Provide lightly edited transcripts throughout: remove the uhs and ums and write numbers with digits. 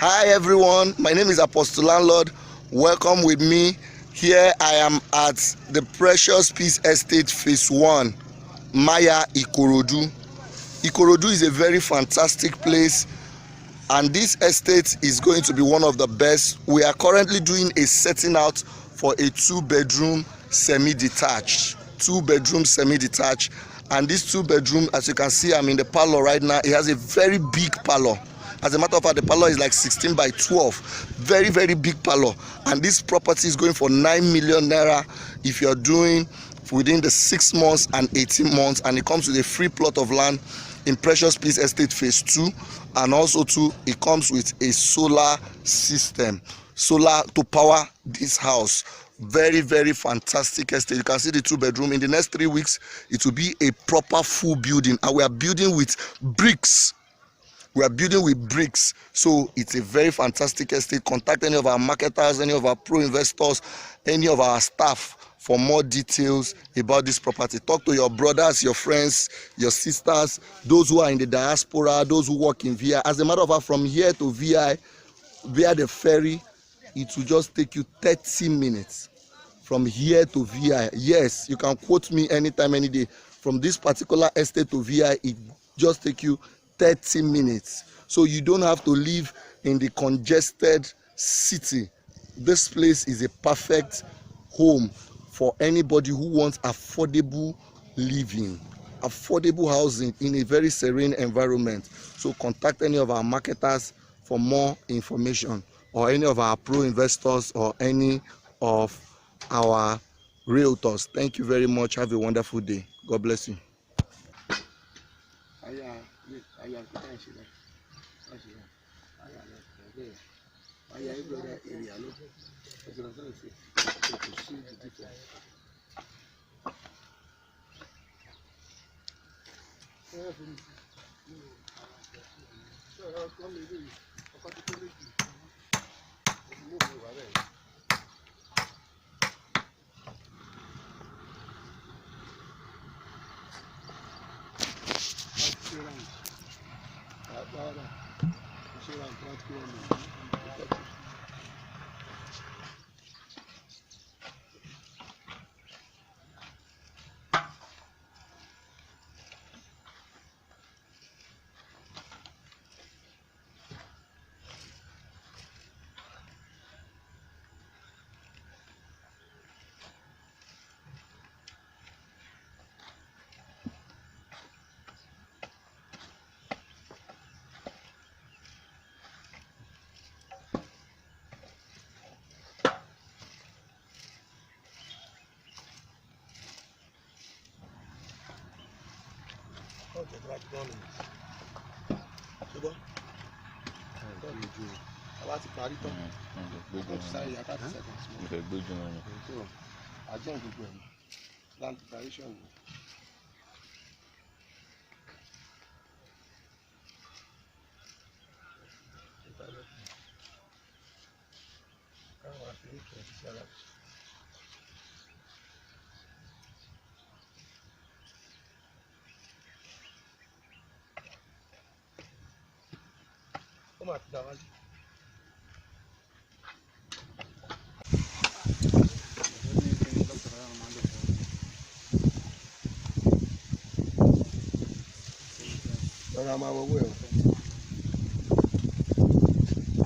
Hi everyone, my name is Apostle Landlord. Welcome with me. Here I am at the Precious Peace Estate Phase 1, Maya Ikorodu. Ikorodu is a very fantastic place, and this estate is going to be one of the best. We are currently doing a setting out for a 2-bedroom semi-detached. And this 2-bedroom, as you can see, I'm in the parlor right now. It has a very big parlor. As a matter of fact, the parlor is like 16 by 12. Very, very big parlor. And this property is going for 9 million naira if you're doing within the 6 months and 18 months. And it comes with a free plot of land in Precious Peace Estate Phase 2. And also too, it comes with a solar system. Solar to power this house. Very, very fantastic estate. You can see the 2-bedroom. In the next 3 weeks, it will be a proper full building. And we are building with bricks. So it's a very fantastic estate. Contact any of our marketers, any of our pro investors, any of our staff for more details about this property. Talk to your brothers, your friends, your sisters, those who are in the diaspora, those who work in VI. As a matter of fact, from here to VI via the ferry, it will just take you 30 minutes from here to VI. Yes, you can quote me anytime, any day. From this particular estate to VI, it just take you 30 minutes. So you don't have to live in the congested city. This place is a perfect home for anybody who wants affordable living, affordable housing in a very serene environment. So contact any of our marketers for more information, or any of our pro investors, or any of our realtors. Thank you very much. Have a wonderful day. God bless you.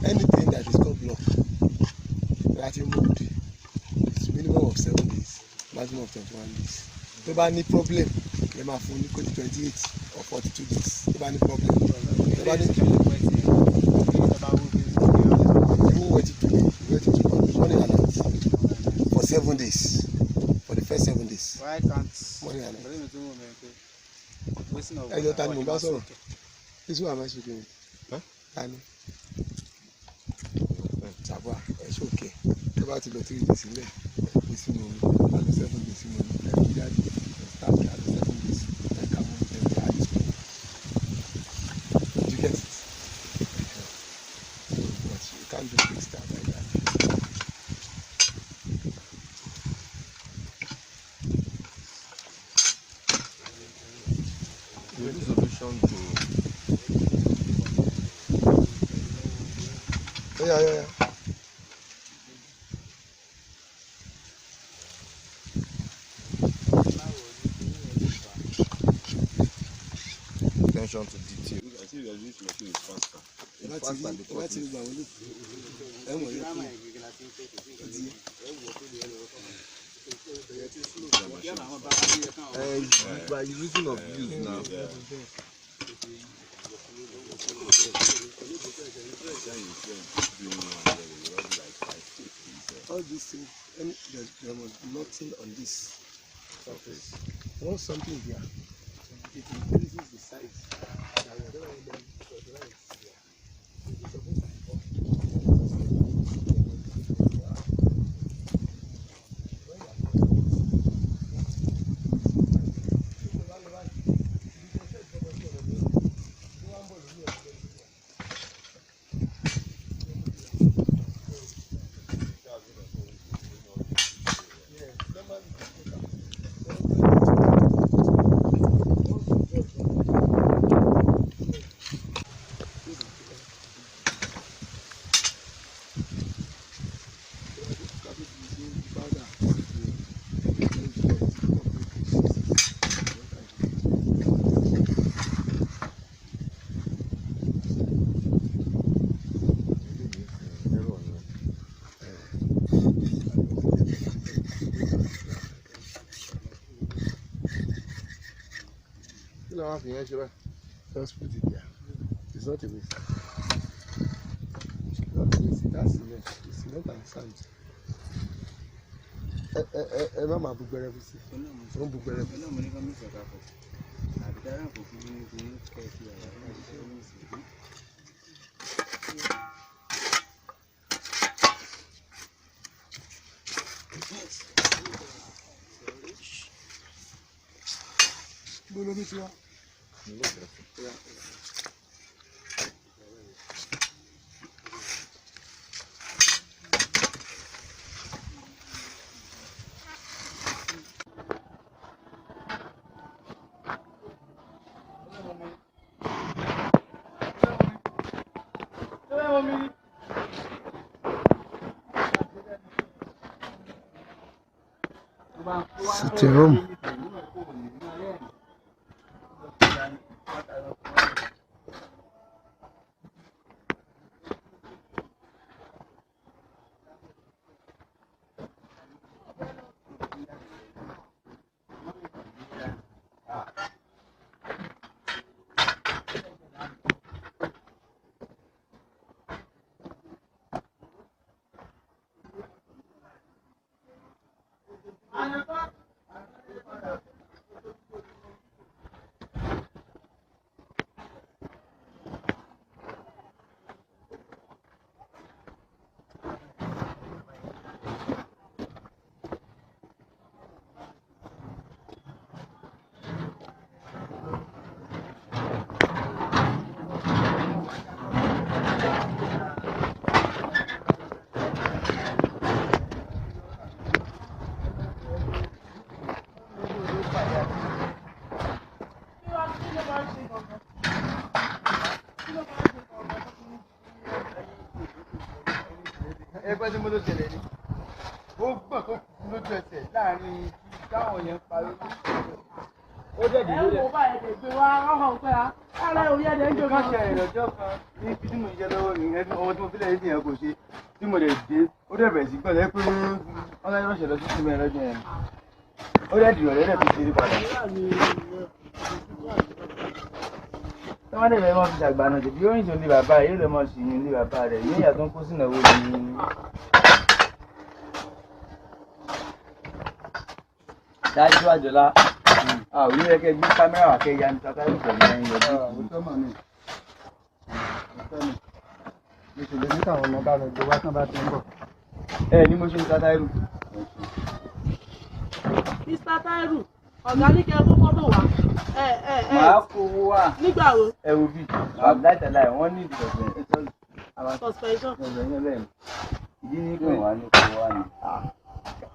Anything that is called block, that moved, it's minimum of 7 days, maximum of 21 days. If you have any problem, you might phone 28 or 42 days. If you have any problem, for 7 days, for the first 7 days. Why can't this one am I speaking with? Huh? Tani. Sabwa, it's okay. About to go 3 days in there. This money, at the 7 days in money. Start at the 7 days. Then come on, then they add this money. Did you get it? But you can't do big stuff like that. The only solution to Yeah. Attention to detail. I see that this machine is faster. It's faster because it's... by using of use now. All these things, and there was nothing on this surface. Once something there, it increases the size. Just put it there. It's not a waste. It's not a waste. That's cement. It's cement and sand. Mama bugere bisi. Don't bugere bisi. Sitting room. Everybody knows it. Oh, no, just say, Danny, down your father. Oh, that is the way to go. I know you are the job. If you do yellow, you have automobile here, go see. You might have whatever is because I put on a rush of the system. Oh, that you are ready to see the body. Wọ́n lè mọ̀ fi ṣàgbà náà bí orin tó ní bàbá rẹ̀ yóò lè mọ̀ sí ní bàbá rẹ̀ yóò yà tó ń kó sínú owó ní. Dájú àjọlá òní rẹ̀ kẹ́ gbé kámẹ́rà wà kẹ́ ya ní tata ìlú pẹ̀lú ẹ̀yìn lọ́dún. Òótọ́ mà ní. Mo sì lè ní káwọn ọmọ bá mi gbé wá tán bá ti ń bọ̀. Ní mo ṣe ní tata ìlú. Mr. Tairu, ọ̀gá ní kẹ́ fún fọ́tò wá. Màá kó owó wá. Nígbà wo? Ẹ wo bí láìtẹ̀láì wọ́n ní ìdìbò suspension. Ìdí ní pé wà ní kó wá ní.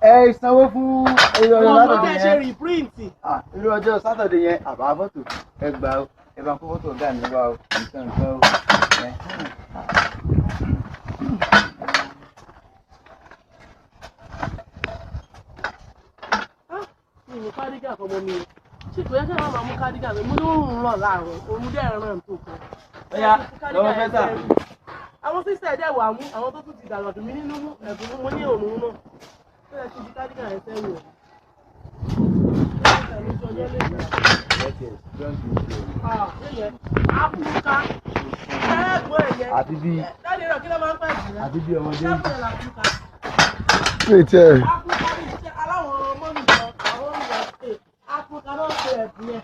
Ẹ sanwó fún irú ọjọ́ Sátọ̀dé yẹn. Ṣe reprint. Irú ọjọ́ Sátọ̀dé yẹn àbá fọ́tò ẹ gbà ó ẹ bá kó fọ́tò ọ̀gá mi wá o nǹkan o. cardigan fọmọ mi ṣì kò yẹ kí wọ́n máa mú cardigan mi mú ní òórùn ràn láàárọ̀ òun dẹ́ ẹran tó kọ. Ẹ̀yà lọ́wọ́ fẹ́ tà. Àwọn sísè ẹ̀dẹ̀ wà mú àwọn tó tún ti dàgbà tù mí nínú ẹ̀bùn mú ní òórùn náà. Ó yẹ kí ibi cardigan ẹ̀ sẹ́yìn o. Àpùkà ẹ̀gbọ́n ẹ̀yẹ. Àti bí Dáàdi rẹ̀ kí ló máa ń pẹ́ jù rẹ̀? àti bí ọmọdé. Ṣẹ́gun ẹ̀ làpùkà. Wait, Àpùkà ní ìṣe aláwọ̀ ọmọ mi lọ àwọn ìwà ṣe àpùkà náà ṣe ẹ̀bùn yẹn.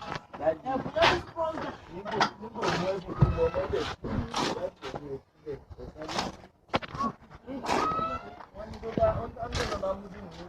Ẹ̀bùn yẹn ti sponsor. Wọ́n ní tó bá ń tọ́jú ọ̀nà máa mú bí nìyí.